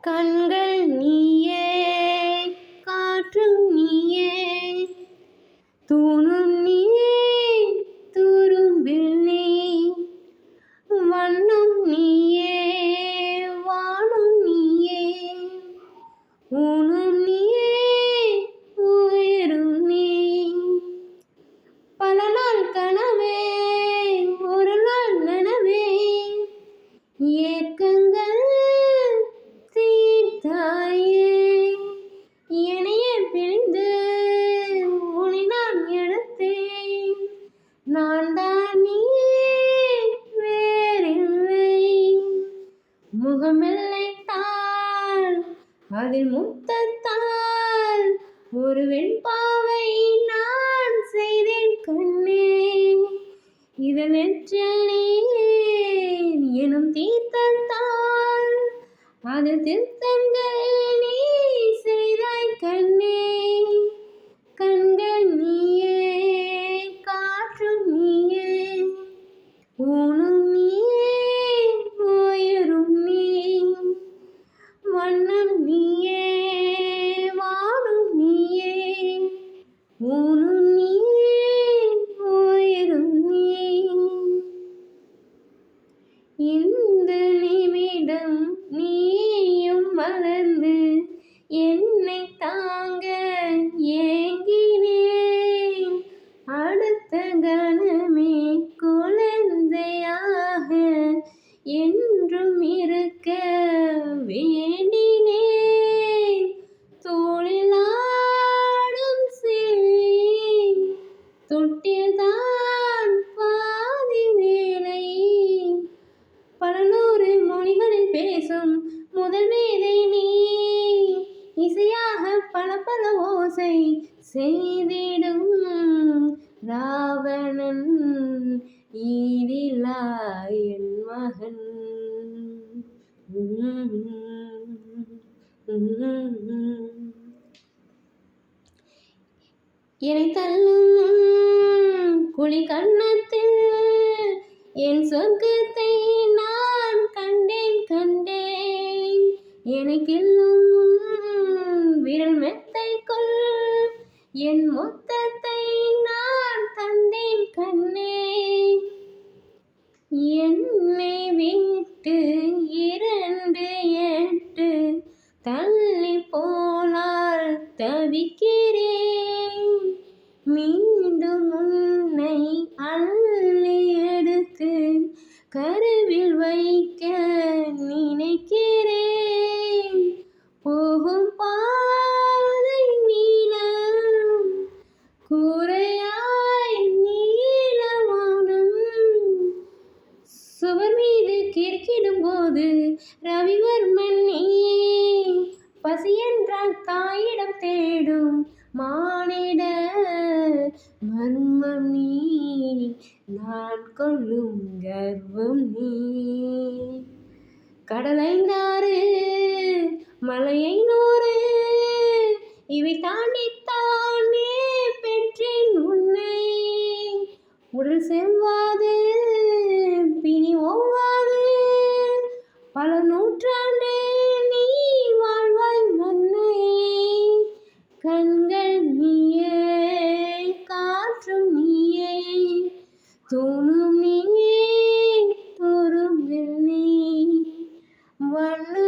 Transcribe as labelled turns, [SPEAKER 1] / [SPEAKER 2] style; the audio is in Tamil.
[SPEAKER 1] கண்கள் நீயே, காற்றும் நீயே, தூணும் நீயே, துரும்பில் நீ, வண்ணம் நீயே, வானும் நீயே, ஊனும் நீயே, உயிரும் நீ. பல நாள் கனவே, ஒரு நாள் நனவே, ஏக்கங்கள் தீர்த்தாயே, என்னையே பிழிந்து உன்னை நான் எடுத்தேன். நான் தான் நீயே, வேறில்லை. முகமெல்லை தாள், அதில் முத்தத்தால் ஒரு வெண்பாவை நான் செய்தேன் கண்ணே. இதழ் நெற்றில் நீர் எனும் தீர்த்தத்தால் அதில் திருத்தங்கள் நீ செய்தாய் கண்ணே. கண்கள் நீயே, காற்றும் நீயே, ஊனும் நீயே, உயிரும் நீ, வண்ணம் நீயே, வானும் நீயே, ஊனும் நீயே, உயிரும் நீ. இந்த நிமிடம் நீயும் மலர்ந்து என்னை தாங்க ஏங்கினேன். அடுத்த கணமே குழந்தையாக என்றும் இருக்க வேண்டினேன். தோளில் ஆடும் சேலை, தொட்டில்தான் பாதி வேலை. பல நூறு மொழிகளில் பேசும் முதல் மேதை நீ, இசையாக பல பல ஓசை செய்திடும் ராவணன் ஈடில்லா என் மகன். என்னை தள்ளும் குழி கன்னத்தில் என் சொர்க்கத்தை நான் கண்டேன் கண்டேன். எனக்கெல்லும் விரல் மெத்தைக்குள் என் மொத்தத்தை நான் தந்தேன் கண்ணே. என்னை விட்டு 2 தள்ளி போனால் தவிக்கிறேன். மீண்டும் உன்னை அள்ளி எடுத்து கருவில் வைக்க நினைக்கிறேன். போகும் பாதை நீளம், கூரையாய் நீளவானம், சுவர் மீது கிறுக்கிடும் போது ரவிவர்மன் நீ, பசி என்றால் தாயிடம் தேடும் மானிட மர்மம் நீ, நான் கொள்ளும் கர்வம் நீ. கடலைந்தாறு, மலையை 100, இவை தாண்டித்தானே பெற்றேன் உன்னை. உடல் செவ்வாது, பிணி ஒவ்வாது, பல நூற்றாண்டு நீ வாழ்வாய் மன்னை. கண்கள் நீயே, காற்றும் நீயே, தூணும் நீயே, துரும்பில் நீ, வண்ணம்